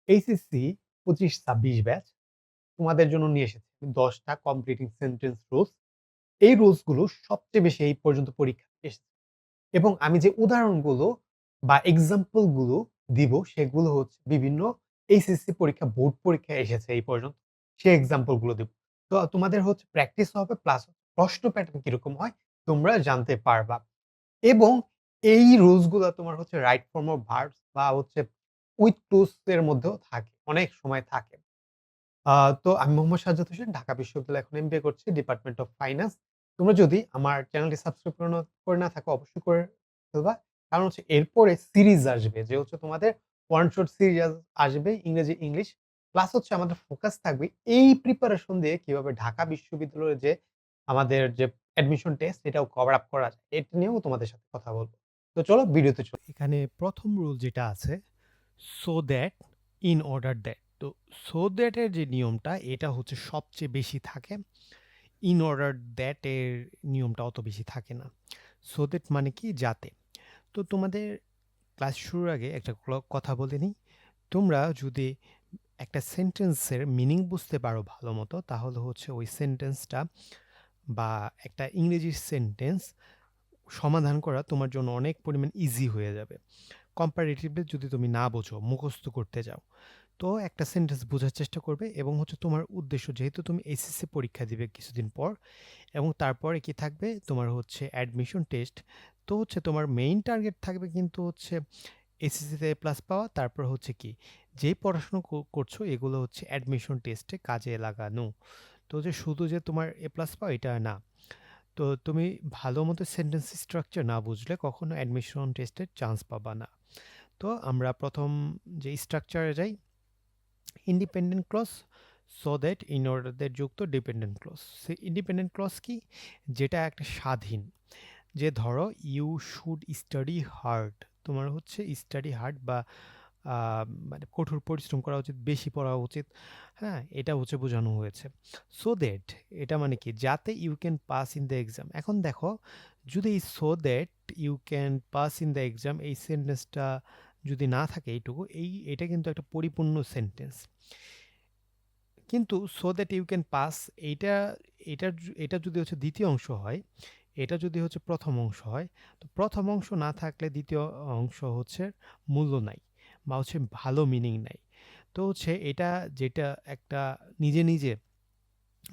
HSC ২৫-২৬ batch তোমাদের জন্য নিয়ে এসেছি ১০ টা কমপ্লিটিং সেন্টেন্স রুলস। এই রুলস গুলো সবচেয়ে বেশি এই পর্যন্ত পরীক্ষায় এসেছে। এবং আমি যে উদাহরণগুলো বা এক্সাম্পল গুলো দিব সেগুলো হচ্ছে বিভিন্ন এইচএসসি পরীক্ষা, বোর্ড পরীক্ষায় এসেছে এই পর্যন্ত। সেই এক্সাম্পল গুলো দিব। তো তোমাদের হচ্ছে প্র্যাকটিস হবে প্লাস প্রশ্ন প্যাটার্ন কিরকম হয় তোমরা জানতে পারবা। এবং এই রুলস গুলা তোমার হচ্ছে রাইট ফর্ম অফ ভার্বস বা হচ্ছে উইথ ক্লুজ এর মধ্যেও থাকে। অনেক সময় থাকে। আ তো আমি মোহাম্মদ সাজ্জাদ হোসেন ঢাকা বিশ্ববিদ্যালয়ে এখন এমবিএ করছি ডিপার্টমেন্ট অফ ফাইনান্স। তোমরা যদি আমার চ্যানেলটি সাবস্ক্রাইব করে না থাকো অবশ্যই করে ফেলবা। কারণ হচ্ছে এরপরে সিরিজ আসবে যে হচ্ছে তোমাদের ওয়ান শট সিরিজ আসবে ইংরেজি, ইংলিশ। প্লাস হচ্ছে আমাদের ফোকাস থাকবে এই প্রিপারেশন দিয়ে কিভাবে ঢাকা বিশ্ববিদ্যালয়ের যে আমাদের যে অ্যাডমিশন টেস্ট এটাও কভার আপ করা যায়। এটা নিয়েও তোমাদের সাথে কথা বলব। তো চলো ভিডিওতে চলো। এখানে প্রথম রুল যেটা আছে so that, in order that. তো সো দ্যাট এর যে নিয়মটা এটা হচ্ছে সবচেয়ে বেশি থাকে। ইন অর্ডার দ্যাট এর নিয়মটা অত বেশি থাকে না। সো দ্যাট মানে কি যাতে। তো তোমাদের ক্লাস শুরুর আগে একটা কথা বলে নিই। তোমরা যদি একটা সেন্টেন্সের মিনিং বুঝতে পারো ভালো মতো তাহলে হচ্ছে ওই সেন্টেন্সটা বা একটা ইংরেজি সেন্টেন্স সমাধান করা তোমার জন্য অনেক পরিমাণ ইজি হয়ে যাবে। কম্পারেটিভলি যদি তুমি না বোঝো, মুখস্থ করতে যাও। তো একটা সেন্টেন্স বোঝার চেষ্টা করবে এবং হচ্ছে তোমার উদ্দেশ্য যেহেতু তুমি এইচএসসি পরীক্ষা দিবে কিছুদিন পর এবং তারপরে কি থাকবে তোমার হচ্ছে অ্যাডমিশন টেস্ট। তো হচ্ছে তোমার মেইন টার্গেট থাকবে কিন্তু হচ্ছে এইচএসসিতে এ প্লাস পাওয়া, তারপর হচ্ছে কি যেই পড়াশোনা করছো এগুলো হচ্ছে অ্যাডমিশন টেস্টে কাজে লাগানো। তো যে শুধু যে তোমার এ প্লাস পাও এটা না। তো তুমি ভালো মতো সেন্টেন্স স্ট্রাকচার না বুঝলে কখনো অ্যাডমিশন টেস্টের চান্স পাবা না। তো আমরা প্রথম যে স্ট্রাকচারে যাই, independent clause, so that, in order that যুক্ত ডিপেন্ডেন্ট ক্লজ। সে ইন্ডিপেন্ডেন্ট ক্লজ কি? যেটা একটা স্বাধীন, যে ধরো ইউ শুড স্টাডি হার্ড, তোমার হচ্ছে স্টাডি হার্ড বা মানে কঠোর পরিশ্রম করা উচিত, বেশি পড়া উচিত। হ্যাঁ, এটা হচ্ছে বোঝানো হয়েছে। সো দ্যাট এটা মানে কি যাতে you can pass in the exam. এখন দেখো যদি এই so that you can pass in the exam এই সেন্টেন্সটা যদি না থাকে এইটুকু, এটা কিন্তু একটা পরিপূর্ণ সেন্টেন্স। কিন্তু so that you can pass এইটা এটা যদি হচ্ছে দ্বিতীয় অংশ হয়, এটা যদি হচ্ছে প্রথম অংশ হয়, তো প্রথম অংশ না থাকলে দ্বিতীয় অংশ হচ্ছে মূল্য নাই বা হচ্ছে ভালো মিনিং নাই। তো হচ্ছে এটা যেটা একটা নিজে নিজে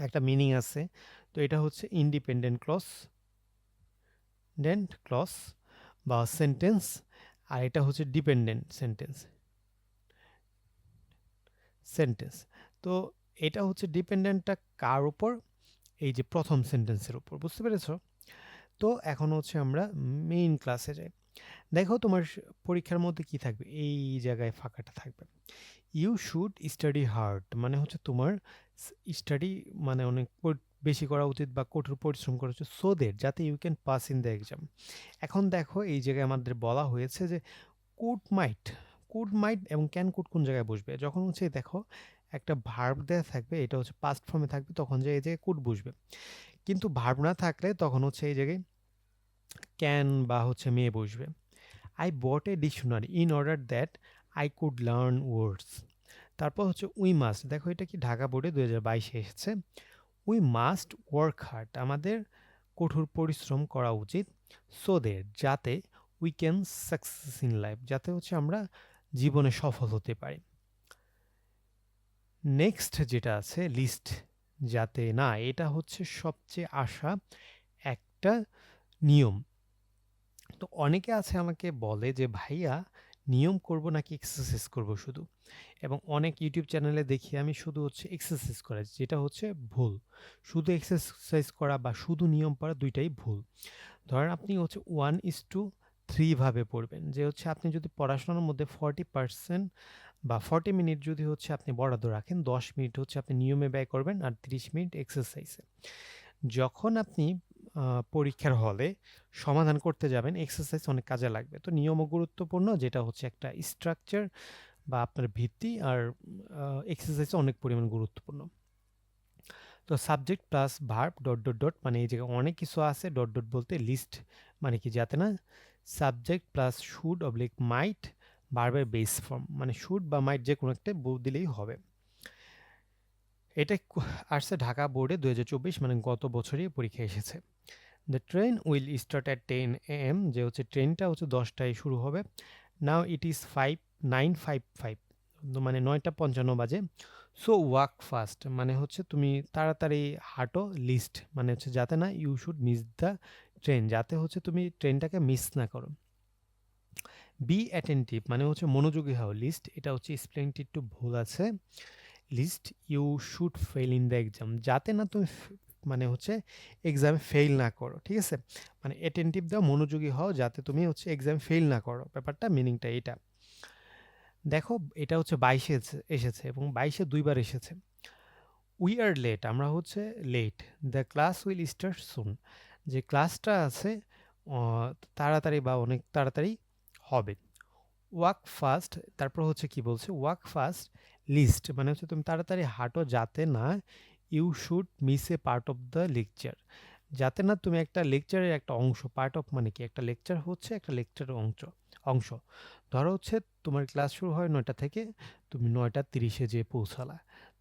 একটা মিনিং আছে। তো এটা হচ্ছে ইন্ডিপেন্ডেন্ট ক্লজ বা সেন্টেন্স, আর এটা হচ্ছে ডিপেন্ডেন্ট সেন্টেন্স। তো এটা হচ্ছে ডিপেন্ডেন্টটা কার উপর? এই যে প্রথম সেন্টেন্সের উপর, বুঝতে পেরেছো? তো এখন হচ্ছে আমরা মেইন ক্লাসে যাই। দেখো তোমার পরীক্ষার মধ্যে কি থাকবে, এই জায়গায় ফাঁকাটা থাকবে। ইউ শুড স্টাডি হার্ড মানে হচ্ছে তোমার স্টাডি মানে অনেক বেশি করা উচিত বা কঠোর পরিশ্রম করা উচিত, সো দ্যাট যাতে you can pass in the exam. এখন দেখো এই জায়গায় আমাদের বলা হয়েছে যে কুড মাইট এবং ক্যান কুড কোন জায়গায় বসবে, যখন হচ্ছে দেখো একটা ভার্ব দেওয়া থাকবে, এটা হচ্ছে পাস্ট ফর্মে থাকবে, তখন যে এই জায়গায় কুড বসবে। কিন্তু ভার্ব না থাকলে তখন হচ্ছে এই জায়গায় ক্যান বা হচ্ছে মেয়ে বসবে। I bought a dictionary in order that I could learn words. তারপর হচ্ছে উই মাস্ট, দেখো এটা কি ঢাকা বোর্ডে 2022 এসেছে। উই মাস্ট ওয়ার্ক হার্ড আমাদের কঠোর পরিশ্রম করা উচিত, সো দ্যাট যাতে we can success in life যাতে হচ্ছে আমরা জীবনে সফল হতে পারি। নেক্সট যেটা আছে লিস্ট, যাতে না, এটা হচ্ছে সবচেয়ে আশা একটা নিয়ম। তো অনেকে আছে আমাকে বলে যে ভাইয়া নিয়ম করব নাকি এক্সারসাইজ করব শুধু, এবং অনেক ইউটিউব চ্যানেলে দেখি আমি শুধু হচ্ছে এক্সারসাইজ করা, যেটা হচ্ছে ভুল। শুধু এক্সারসাইজ করা বা শুধু নিয়ম পড়া দুইটাই ভুল। ধরেন আপনি হচ্ছে 1:3 ভাবে পড়বেন, যে হচ্ছে আপনি যদি পড়াশোনার মধ্যে 40% বা 40 মিনিট যদি হচ্ছে আপনি বরাদ্দ রাখেন, 10 মিনিট হচ্ছে আপনি নিয়মে ব্যয় করবেন আর 30 মিনিট এক্সারসাইজে। যখন আপনি পরীক্ষার হলে সমাধান করতে যাবেন, এক্সারসাইজ অনেক কাজে লাগবে। তো নিয়মও গুরুত্বপূর্ণ, যেটা হচ্ছে একটা স্ট্রাকচার বা আপনার ভিত্তি, আর এক্সারসাইজ অনেক পরিমাণ গুরুত্বপূর্ণ। তো subject plus verb dot dot dot মানে এই জায়গায় অনেক কিছু আছে, ডট ডট বলতে লিস্ট মানে কি যাতে না, সাবজেক্ট প্লাস শুড অবলিক মাইট ভার্বের বেস ফর্ম, মানে শুড বা মাইট যে কোনো একটা দিলেই হবে। এটা আসছে ঢাকা বোর্ডে 2024, মানে গত বছরই পরীক্ষা এসেছে। The train will start at 10 AM, যে হচ্ছে ট্রেনটা হচ্ছে 10টায় শুরু হবে। নাও ইট ইজ 9:55, মানে 9:55 বাজে। সো ওয়াক ফাস্ট, মানে হচ্ছে তুমি তাড়াতাড়ি হাঁটো। লিস্ট মানে হচ্ছে যাতে না you should miss the train, যাতে হচ্ছে তুমি ট্রেনটাকে মিস না করো। বি অ্যাটেন্টিভ, মানে হচ্ছে মনোযোগী হও। লিস্ট, এটা হচ্ছে স্পেলিংটি একটু ভুল আছে। Lest you should fail in the exam, যাতে না তুমি মানে হচ্ছে এক্সামে ফেল না করো, ঠিক আছে। মানে অ্যাটেন্টিভ দাও, মনোযোগী হও, যাতে তুমি হচ্ছে এক্সামে ফেল না করো, ব্যাপারটা মিনিংটা এটা। দেখো এটা হচ্ছে 22-এ এসেছে এবং 22-এ দুইবার এসেছে। উই আর লেট, আমরা হচ্ছে late. The class will start soon, যে ক্লাসটা আছে তাড়াতাড়ি বা অনেক তাড়াতাড়ি হবে। ওয়াক ফাস্ট, তারপর হচ্ছে কি বলছে, ওয়াক ফাস্ট লিস্ট, মানে হচ্ছে তুমি তাড়াতাড়ি হাঁটো যাতে না you should miss a part of the lecture, যাতে না তুমি একটা লেকচারের একটা অংশ, পার্ট অফ মানে কি, একটা লেকচার হচ্ছে একটা লেকচারের অংশ। ধরো হচ্ছে তোমার ক্লাস শুরু হয় 9টা থেকে, তুমি 9:30-এ যেয়ে পৌঁছালা।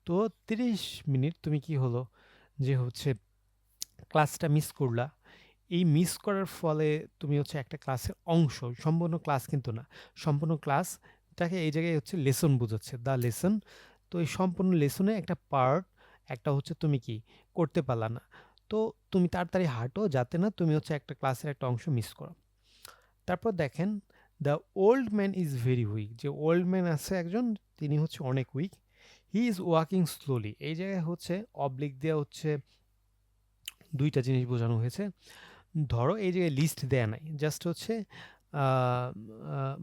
তো 30 মিনিট তুমি কি হলো যে হচ্ছে ক্লাসটা মিস করলা। এই মিস করার ফলে তুমি হচ্ছে একটা ক্লাসের অংশ, সম্পূর্ণ ক্লাস কিন্তু না, সম্পূর্ণ ক্লাসটাকে এই জায়গায় হচ্ছে লেসন বোঝাচ্ছে, দ্য লেসন। তো এই সম্পূর্ণ লেসনে একটা পার্ট, একটা হচ্ছে তুমি কি করতে পারলা না। তো তুমি তাড়াতাড়ি হাঁটো যাতে না তুমি হচ্ছে একটা ক্লাসের একটা অংশ মিস করো। তারপর দেখেন, the old man is very weak, যে ওল্ড ম্যান আছে একজন, তিনি হচ্ছে অনেক weak. He is walking slowly, এই জায়গায় হচ্ছে অবলিক দেওয়া হচ্ছে দুইটা জিনিস বোঝানো হয়েছে। ধরো এই জায়গায় লিস্ট দেয়া নাই, জাস্ট হচ্ছে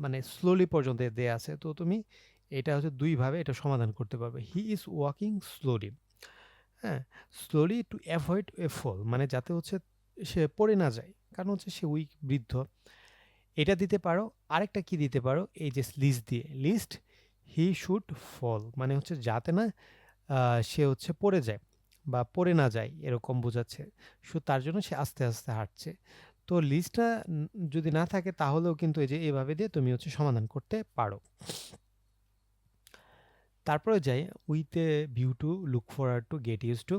মানে স্লোলি পর্যন্ত দেয়া আছে। তো তুমি এটা হচ্ছে দুইভাবে এটা সমাধান করতে পারবে। হি ইজ ওয়াকিং স্লোলি, হ্যাঁ, স্লোলি টু অ্যাভয়েড এ ফল, মানে যাতে হচ্ছে সে পড়ে না যায়, কারণ হচ্ছে সে উইক, বৃদ্ধ। এটা দিতে পারো। আরেকটা কি দিতে পারো, এই যে লিস্ট দিয়ে, লিস্ট হি শুড ফল, মানে হচ্ছে যাতে না সে হচ্ছে পড়ে যায় বা পড়ে না যায়, এরকম বোঝাচ্ছে। তার জন্য সে আস্তে আস্তে হাঁটছে। তো লিস্টটা যদি না থাকে তাহলেও কিন্তু এই যে এভাবে দিয়ে তুমি হচ্ছে সমাধান করতে পারো। তারপরে যাই, with a view to look forward to get use two.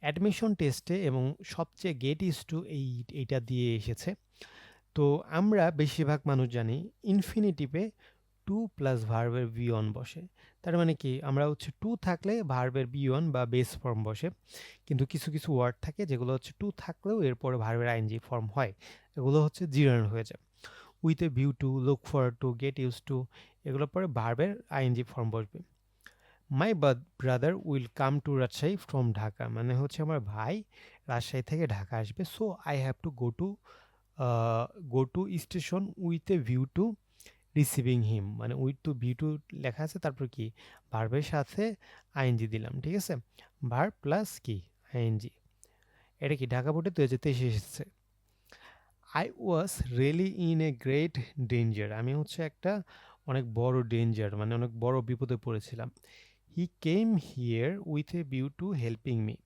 Admission টেস্টে এবং সবচেয়ে গেট ইউজ টু এইটা দিয়ে এসেছে। তো আমরা বেশিরভাগ মানুষ জানি ইনফিনিটিভে টু প্লাস ভার্বের বি অন বসে। তার মানে কি, আমরা হচ্ছে টু থাকলে ভার্বের বি অন বা বেস ফর্ম বসে। কিন্তু কিছু কিছু ওয়ার্ড থাকে যেগুলো হচ্ছে টু থাকলেও এরপরে ভার্বের আইএনজি ফর্ম হয়, এগুলো হচ্ছে জিরান হয়ে যায়। With a view to, look forward to, get use to, এগুলোর পরে ভার্বের আইএনজি ফর্ম বসবে। My brother will come to Rajshahi from Dhaka, মানে হচ্ছে আমার ভাই রাজশাহী থেকে ঢাকা আসবে। So I have to go to station with a view to receiving him, মানে উইথ টু ভি টু লেখা আছে, তারপর কি ভার্বের সাথে আইএনজি দিলাম, ঠিক আছে। ভার্ব প্লাস কি আইএনজি। এটা কি ঢাকা বোর্ডে 2023 এসেছে। I was really in a great danger, আমি হচ্ছে একটা অনেক বড় ডেঞ্জার, মানে অনেক বড় বিপদে পড়েছিলাম। He came here with a view to helping me,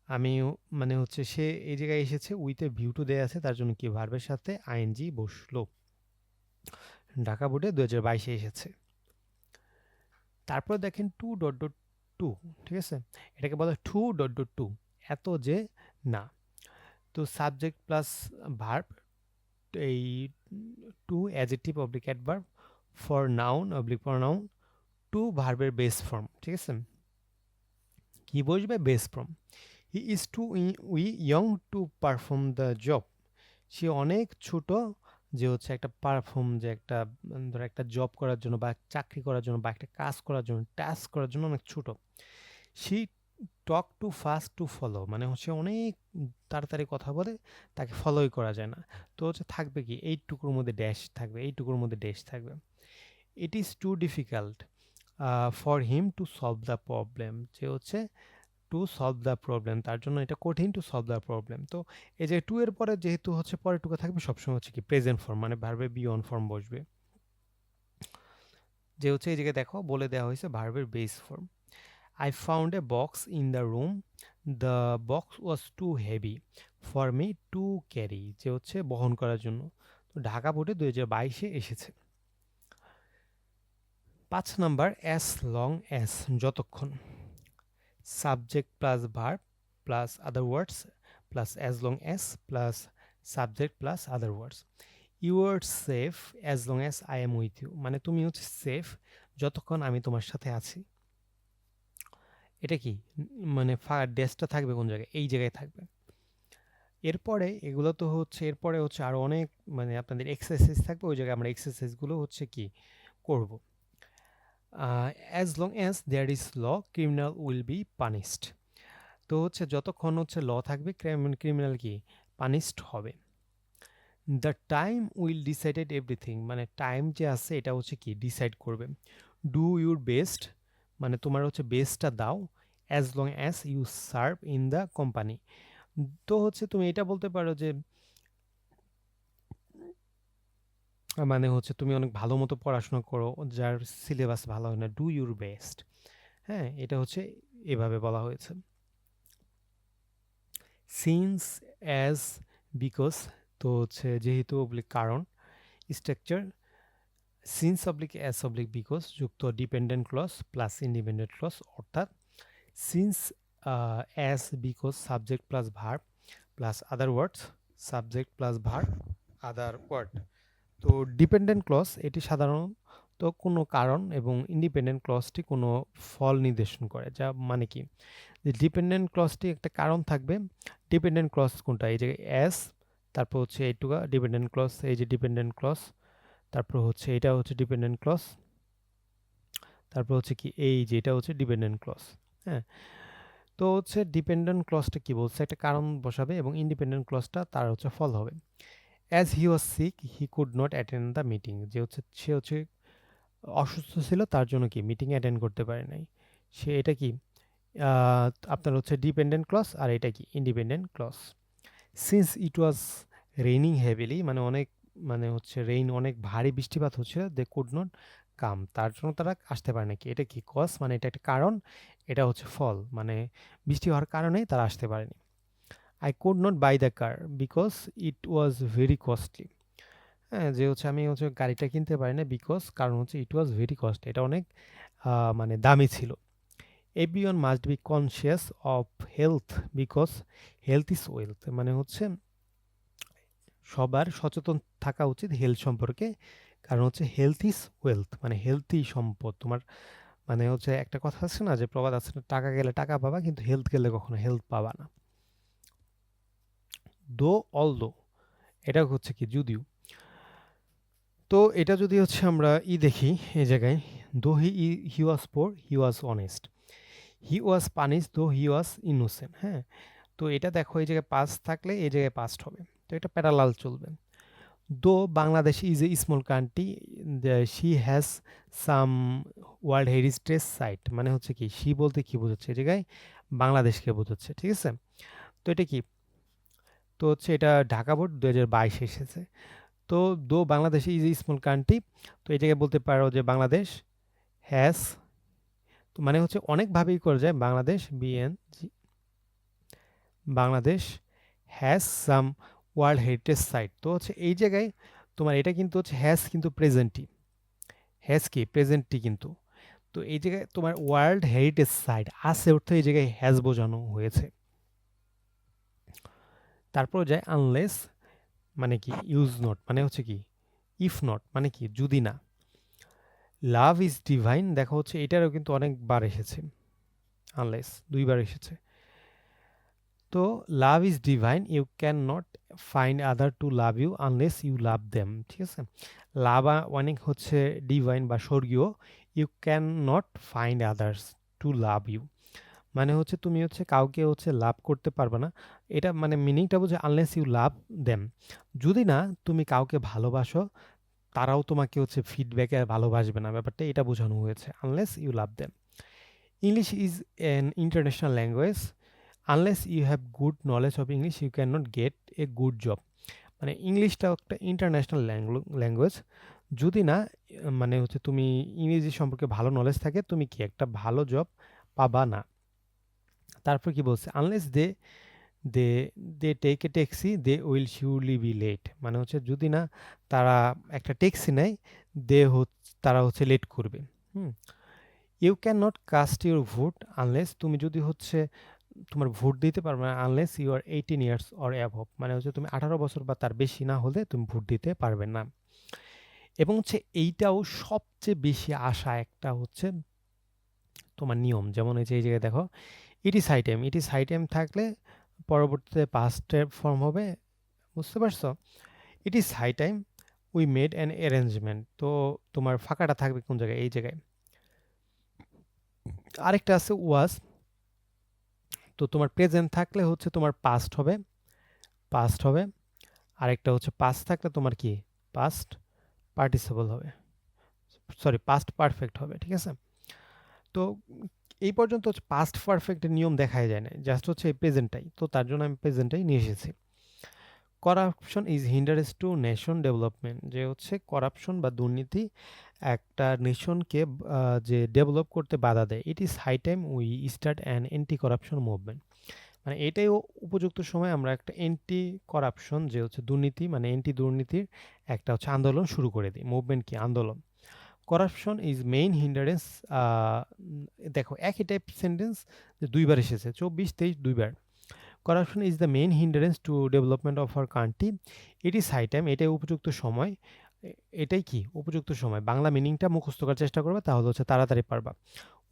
আমি মানে হচ্ছে সে এই জায়গায় এসেছে, উইথ এ ভিউ টু দেয়া আছে, তার জন্য কি ভার্বের সাথে আইএনজি বসলো। ঢাকা বোর্ডে 2022-এ এসেছে। তারপর দেখেন টু ডট ডট টু, ঠিক আছে, এটাকে বলা হয় টু ডট ডট টু, এত যে না। তো সাবজেক্ট প্লাস ভার্ব, এই to adjective oblique adverb, for noun oblique pronoun, to ভার্বের বেস ফর্ম, ঠিক আছে। কি বসবে? Base form. He is too we young to perform the job, সে অনেক ছোট যে হচ্ছে একটা পারফর্ম, যে একটা ধরো একটা জব করার জন্য বা চাকরি করার জন্য বা একটা কাজ করার জন্য, টাস্ক করার জন্য অনেক ছোট। She talk too fast to follow, মানে হচ্ছে অনেক তাড়াতাড়ি কথা বলে, তাকে ফলোই করা যায় না। তো হচ্ছে থাকবে কি, এইটুকুর মধ্যে ড্যাশ থাকবে, এইটুকুর মধ্যে ড্যাশ থাকবে। It is too difficult for him to solve the problem, যে হচ্ছে টু সলভ দ্য প্রবলেম, তার জন্য এটা কঠিন টু সলভ দ্য প্রবলেম। তো এই যে টু এর পরে যেহেতু হচ্ছে পরে টুকা থাকবে, সবসময় হচ্ছে কি প্রেজেন্ট ফর্ম, মানে ভার্বের বি অন ফর্ম বসবে। যে হচ্ছে এই জায়গায় দেখো বলে দেওয়া হয়েছে ভার্বের base form. I found a box in the room, the box was too heavy for me to carry, যে হচ্ছে বহন করার জন্য। তো ঢাকা বোর্ডে 2022-এ এসেছে। 5 নাম্বার অ্যাজ লং অ্যাজ, যতক্ষণ। Subject plus verb plus other words plus as long as plus subject plus other words. You are safe as long as I am with you, মানে তুমি হচ্ছে সেফ যতক্ষণ আমি তোমার সাথে আছি। এটা কি মানে ড্যাশটা থাকবে কোন জায়গায়? এই জায়গায় থাকবে। এরপরে এগুলো তো হচ্ছে, এরপরে হচ্ছে আরো অনেক মানে আপনাদের এক্সারসাইজ থাকবে, ওই জায়গায় আমরা এক্সারসাইজগুলো হচ্ছে কি করব। As long as there is law criminal will be punished. তো হচ্ছে যতক্ষণ হচ্ছে ল থাকবে ক্রিমিনাল কি পানিশড হবে। The time will decided everything, মানে টাইম যে আছে এটা হচ্ছে কি ডিসাইড করবে। ডু ইউর বেস্ট, মানে তোমার হচ্ছে বেস্টটা দাও। As long as you serve in the company, তো হচ্ছে তুমি এটা বলতে পারো যে মানে হচ্ছে তুমি অনেক ভালো মতো পড়াশোনা করো, যার সিলেবাস ভালো হয় না, ডু ইউর বেস্ট। হ্যাঁ, এটা হচ্ছে এভাবে বলা হয়েছে। সিন্স, অ্যাজ, বিকজ, তো হচ্ছে যেহেতু অবলিক কারণ। Structure since oblique as oblique because যুক্ত dependent clause plus independent clause, অর্থাৎ since, as, because subject plus verb plus other words, subject plus verb other word. তো ডিপেন্ডেন্ট ক্লজ এটি সাধারণত কোনো কারণ এবং ইন্ডিপেন্ডেন্ট ক্লজটি কোনো ফল নির্দেশন করে, যা মানে কি যে ডিপেন্ডেন্ট ক্লজটি একটা কারণ থাকবে। ডিপেন্ডেন্ট ক্লজ কোনটা? এই যে অ্যাজ, তারপর হচ্ছে এইটুকা ডিপেন্ডেন্ট ক্লজ, এই যে ডিপেন্ডেন্ট ক্লজ, তারপর হচ্ছে এটা হচ্ছে ডিপেন্ডেন্ট ক্লজ, তারপর হচ্ছে কি এই যে এটা হচ্ছে ডিপেন্ডেন্ট ক্লজ। হ্যাঁ, তো হচ্ছে ডিপেন্ডেন্ট ক্লজটা কি বলছে, একটা কারণ বসাবে এবং ইন্ডিপেন্ডেন্ট ক্লজটা তার হচ্ছে ফল হবে। As he was sick he could not attend the meeting, যে হচ্ছে সে হচ্ছে অসুস্থ ছিল তার জন্য কি মিটিং অ্যাটেন্ড করতে পারে নাই। সে এটা কি আপনার হচ্ছে ডিপেন্ডেন্ট ক্লজ, আর এটা কি independent clause. Since it was raining heavily, মানে অনেক মানে হচ্ছে রেইন অনেক ভারী বৃষ্টিপাত হচ্ছিল, দে কুড নট কাম, তার জন্য তারা আসতে পারে নাকি। এটা কি কজ, মানে এটা একটা কারণ, এটা হচ্ছে ফল, মানে বৃষ্টি হওয়ার কারণে তারা আসতে পারেনি। I could not buy the car because it was very costly, হ্যাঁ, যে হচ্ছে আমি হচ্ছে গাড়িটা কিনতে পারি না বিকজ কারণ হচ্ছে ইট ওয়াজ ভেরি কস্টলি, এটা অনেক মানে দামি ছিল। Everyone must be conscious of health because health is wealth, মানে হচ্ছে সবার সচেতন থাকা উচিত হেলথ সম্পর্কে, কারণ হচ্ছে হেলথ ইজ ওয়েলথ, মানে হেলথই সম্পদ তোমার। মানে হচ্ছে একটা কথা আছে না, যে প্রবাদ আছে না, টাকা গেলে টাকা পাবা কিন্তু হেলথ গেলে কখনো হেলথ পাবা না। দো অলদো, এটা হচ্ছে কি যদিও। তো এটা যদি হচ্ছে আমরা দেখি এই জায়গায়, দো হি ওয়াজ পোর হি ওয়াজ অনেস্ট, হি ওয়াজ পানিশ দো হি ওয়াজ ইনোসেন্ট। হ্যাঁ, তো এটা দেখো এই জায়গায় পাস্ট থাকলে এই জায়গায় পাস্ট হবে, তো এটা প্যারালাল চলবে। Though Bangladesh is a small country she has some world heritage site, মানে হচ্ছে কি শি বলতে কি বোঝাচ্ছে এই জায়গায়? বাংলাদেশকে বোঝাচ্ছে, ঠিক আছে। তো এটা কি, তো হচ্ছে এটা ঢাকা বোর্ড 2022 এসেছে। তো দো Bangladesh is a small country, তো এই জায়গায় বলতে পারো যে বাংলাদেশ হ্যাজ, তো মানে হচ্ছে অনেকভাবেই করা যায়, বাংলাদেশ বিএনজি, Bangladesh has some world heritage site. তো হচ্ছে এই জায়গায় তোমার এটা কিন্তু হচ্ছে হ্যাজ কিন্তু প্রেজেন্টই, হ্যাজ কি প্রেজেন্টই কিন্তু। তো এই জায়গায় তোমার ওয়ার্ল্ড হেরিটেজ সাইট আছে অর্থ এই জায়গায় হ্যাজ বোঝানো হয়েছে। তারপর যায় আনলেস, মানে কি ইউজ নট, মানে হচ্ছে কি ইফ নট, মানে কি যদি না। লাভ ইজ ডিভাইন, দেখা হচ্ছে এটারও কিন্তু অনেকবার এসেছে, আনলেস 2বার এসেছে। তো love is divine you can not find other to love you unless you love them, ঠিক আছে। লাভ অনেক হচ্ছে ডিভাইন বা স্বর্গীয়, you can not find others to love you, মানে হচ্ছে তুমি হচ্ছে কাউকে হচ্ছে লাভ করতে পারবে না। এটা মানে মিনিংটা বোঝে আনলেস ইউ লাভ দেম, যদি না তুমি কাউকে ভালোবাসো তারাও তোমাকে হচ্ছে ফিডব্যাকে ভালোবাসবে না, ব্যাপারটা এটা বোঝানো হয়েছে unless you love them. English is an international language, unless you have good knowledge of English you can not get a good job, মানে ইংলিশটা একটা ইন্টারন্যাশনাল ল্যাঙ্গুয়েজ, যদি না মানে হচ্ছে তুমি ইংরেজি সম্পর্কে ভালো নলেজ থাকে তুমি কি একটা ভালো জব পাবা না। তারপর কি বলছে, unless they they they take a taxi they will surely be late, মানে হচ্ছে যদি না তারা একটা ট্যাক্সি নেয় তারা হচ্ছে লেট করবে। Hmm? You can not cast your vote unless, তুমি যদি হচ্ছে তোমার ভোট দিতে পারবে না unless you are 18 years or above, মানে হচ্ছে তুমি 18 বছর বা তার বেশি না হলে তুমি ভোট দিতে পারবে না। এবং হচ্ছে এইটাও সবচেয়ে বেশি আসা একটা হচ্ছে তোমার নিয়ম। যেমন এই যে এই জায়গায় দেখো, it is high time, it is high time থাকলে পরবর্তীতে পাস্টের ফর্ম হবে, বুঝতে পারছো? It is high time we made an arrangement, তো তোমার ফাঁকাটা থাকবে কোন জায়গায়, এই জায়গায়। আরেকটা আছে ওয়াজ, তো তোমার প্রেজেন্ট থাকলে হচ্ছে তোমার পাস্ট হবে, পাস্ট হবে। আরেকটা হচ্ছে পাস্ট থাকলে তোমার কি পাস্ট পার্টিসিপল হবে, সরি পাস্ট পারফেক্ট হবে, ঠিক আছে? তো এই পর্যন্ত হচ্ছে পাস্ট পারফেক্টের নিয়ম দেখাই যায় না, জাস্ট হচ্ছে এই প্রেজেন্টটাই, তো তার জন্য আমি প্রেজেন্টটাই নিয়ে এসেছি। Corruption is hindrance to nation development, যে হচ্ছে করাপশন বা দুর্নীতি একটা নেশনকে যে ডেভেলপ করতে বাধা দেয়। It is high time we start an anti corruption movement, মানে এটাই উপযুক্ত সময় আমরা একটা অ্যান্টি করাপশন, যে হচ্ছে দুর্নীতি মানে অ্যান্টি দুর্নীতির একটা হচ্ছে আন্দোলন শুরু করে দিই। মুভমেন্ট কি আন্দোলন। করাপশন ইজ মেইন হিন্ডারেন্স, দেখো একই টাইপ সেন্টেন্স দুইবার এসেছে, 24-23 দুইবার। Corruption is the main hindrance to development of our country, it is high time, এটাই উপযুক্ত সময়। এটাই কি উপযুক্ত সময়, বাংলা মিনিংটা মুখস্থ করার চেষ্টা করবে, তাহলে হচ্ছে তাড়াতাড়ি পারবা।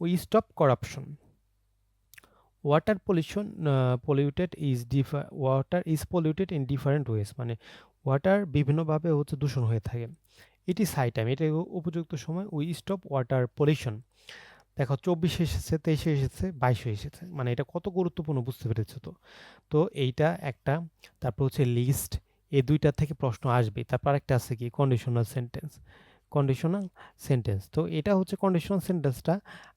We stop corruption. Water pollution polluted is water is polluted in different ways, মানে ওয়াটার বিভিন্নভাবে হচ্ছে দূষণ হয়ে থাকে। ইট ইজ হাই টাইম, এটাই উপযুক্ত সময়। We stop water pollution. দেখো 24 এসেছে, 23 এসেছে, 22 এসেছে, মানে এটা কত গুরুত্বপূর্ণ বুঝতে পেরেছো তো? তো এইটা একটা, তারপর হচ্ছে লিস্ট, এই দুইটা থেকে প্রশ্ন আসবে। তারপর একটা আছে কি কন্ডিশনাল সেন্টেন্স, কন্ডিশনাল সেন্টেন্স। তো এটা হচ্ছে কন্ডিশনাল সেন্টেন্সটা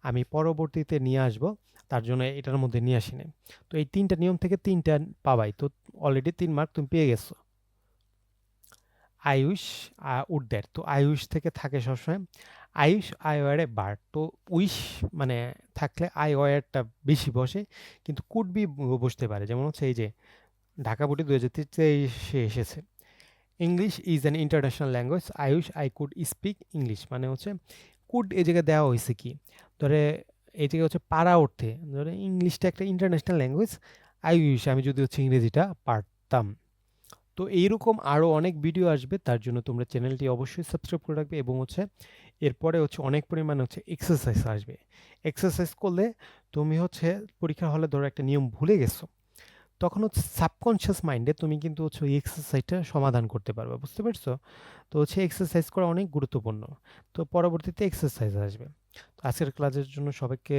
আমি পরবর্তীতে নিয়ে আসব, তার জন্য এটার মধ্যে নিয়ে আসি নাই। তো এই তিনটা নিয়ম থেকে তিনটা পাবাই, তো অলরেডি 3 মার্ক তুমি পেয়ে গেছো। আই উইশ উড দ্যাট, তো আই উইশ থেকে থাকে সবসময় I wish I were a bird, তো উইশ মানে থাকলে আই ওয়ারটা বেশি বসে, কিন্তু কুড বি বসতে পারে। যেমন হচ্ছে এই যে ঢাকা বোর্ডে 2023 এসেছে, English is an international language, I wish I could speak English, মানে হচ্ছে কুড এই জায়গায় দেওয়া হয়েছে কি, ধরে এই জায়গায় হচ্ছে পারা অর্থে, ধরে ইংলিশটা একটা ইন্টারন্যাশনাল ল্যাঙ্গুয়েজ, আই উইশ আমি যদি হচ্ছে ইংরেজিটা পারতাম। তো এইরকম আরও অনেক ভিডিও আসবে, তার জন্য তোমরা চ্যানেলটি অবশ্যই সাবস্ক্রাইব করে রাখবে, এবং হচ্ছে এরপরে হচ্ছে অনেক পরিমাণে হচ্ছে এক্সারসাইজ আসবে। এক্সারসাইজ করলে তুমি হচ্ছে পরীক্ষার হলে ধরো একটা নিয়ম ভুলে গেছো, তখন হচ্ছে সাবকনশিয়াস মাইন্ডে তুমি কিন্তু হচ্ছে ওই এক্সারসাইজটা সমাধান করতে পারবে, বুঝতে পারছো? তো হচ্ছে এক্সারসাইজ করা অনেক গুরুত্বপূর্ণ। তো পরবর্তীতে এক্সারসাইজ আসবে। তো আজকের ক্লাসের জন্য সবাইকে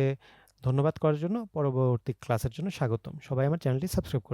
ধন্যবাদ করার জন্য, পরবর্তী ক্লাসের জন্য স্বাগতম। সবাই আমার চ্যানেলটি সাবস্ক্রাইব করে